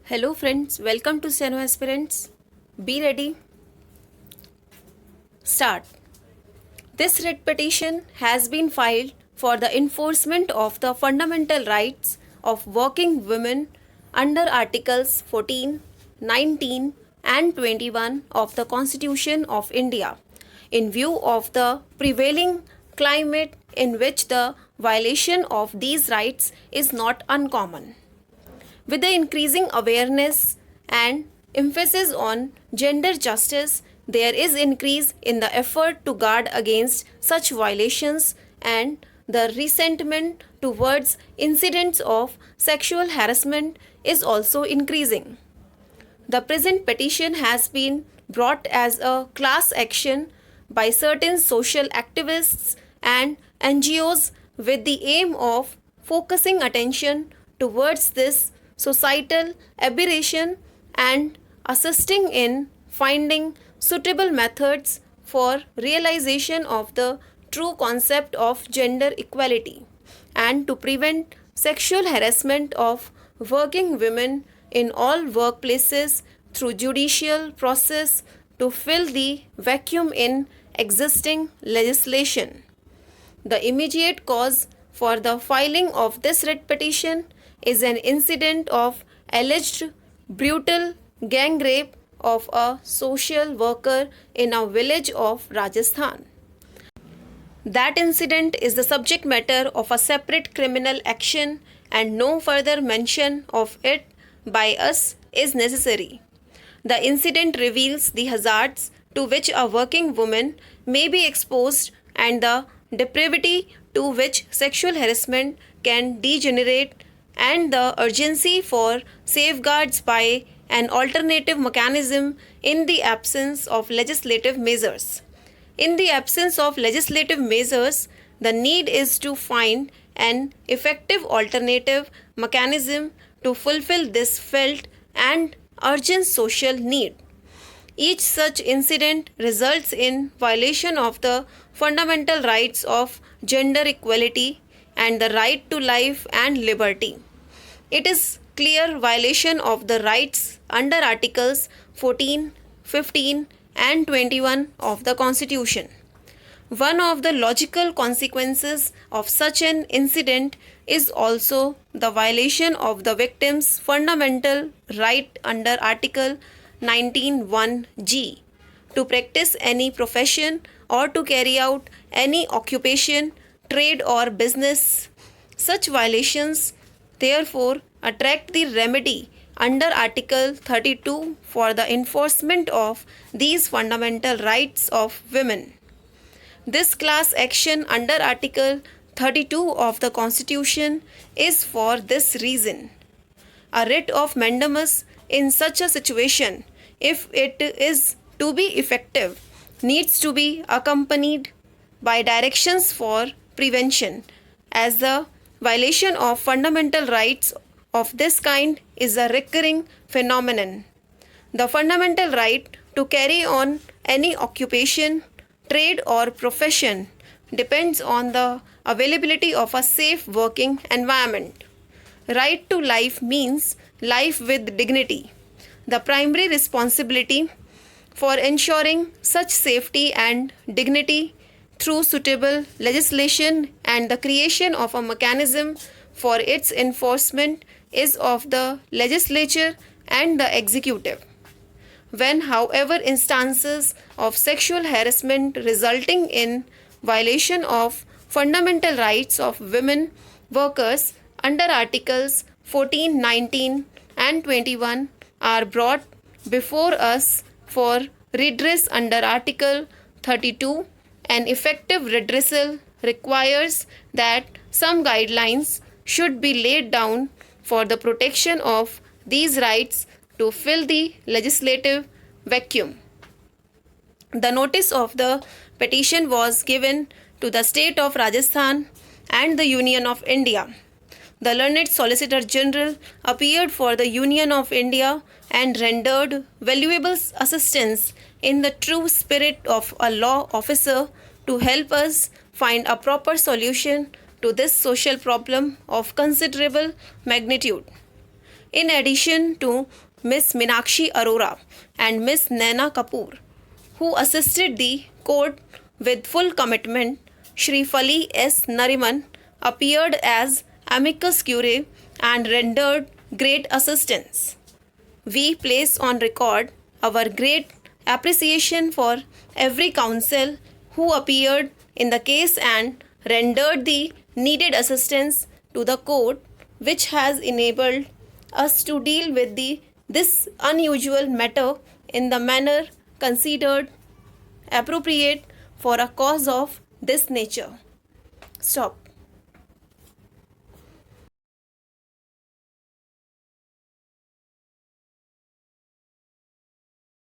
Hello friends, welcome to Steno Aspirants. Be ready. Start. This writ petition has been filed for the enforcement of the fundamental rights of working women under Articles 14, 19 and 21 of the Constitution of India in view of the prevailing climate in which the violation of these rights is not uncommon. With the increasing awareness and emphasis on gender justice, there is increase in the effort to guard against such violations and the resentment towards incidents of sexual harassment is also increasing. The present petition has been brought as a class action by certain social activists and NGOs with the aim of focusing attention towards this societal aberration and assisting in finding suitable methods for realization of the true concept of gender equality and to prevent sexual harassment of working women in all workplaces through judicial process to fill the vacuum in existing legislation. The immediate cause for the filing of this writ petition is an incident of alleged brutal gang rape of a social worker in a village of Rajasthan. That incident is the subject matter of a separate criminal action and no further mention of it by us is necessary. The incident reveals the hazards to which a working woman may be exposed and the depravity to which sexual harassment can degenerate and the urgency for safeguards by an alternative mechanism in the absence of legislative measures. In the absence of legislative measures, the need is to find an effective alternative mechanism to fulfill this felt and urgent social need. Each such incident results in violation of the fundamental rights of gender equality and the right to life and liberty. It is clear violation of the rights under Articles 14, 15 and 21 of the Constitution. One of the logical consequences of such an incident is also the violation of the victim's fundamental right under Article 19(1)(g) to practice any profession or to carry out any occupation, trade or business. Such violations therefore attract the remedy under Article 32 for the enforcement of these fundamental rights of women. This class action under Article 32 of the Constitution is for this reason. A writ of mandamus in such a situation, if it is to be effective, needs to be accompanied by directions for prevention, as the violation of fundamental rights of this kind is a recurring phenomenon. The fundamental right to carry on any occupation, trade or profession depends on the availability of a safe working environment. Right to life means life with dignity. The primary responsibility for ensuring such safety and dignity through suitable legislation and the creation of a mechanism for its enforcement is of the legislature and the executive. When, however, instances of sexual harassment resulting in violation of fundamental rights of women workers under Articles 14, 19 and 21 are brought before us for redress under Article 32, an effective redressal requires that some guidelines should be laid down for the protection of these rights to fill the legislative vacuum. The notice of the petition was given to the state of Rajasthan and the Union of India. The learned Solicitor General appeared for the Union of India and rendered valuable assistance in the true spirit of a law officer to help us find a proper solution to this social problem of considerable magnitude. In addition to Miss Minakshi Arora and Miss Naina Kapoor, who assisted the court with full commitment, Shri Fali S. Nariman appeared as amicus curiae and rendered great assistance. We place on record our great appreciation for every counsel who appeared in the case and rendered the needed assistance to the court, which has enabled us to deal with this unusual matter in the manner considered appropriate for a cause of this nature. Stop.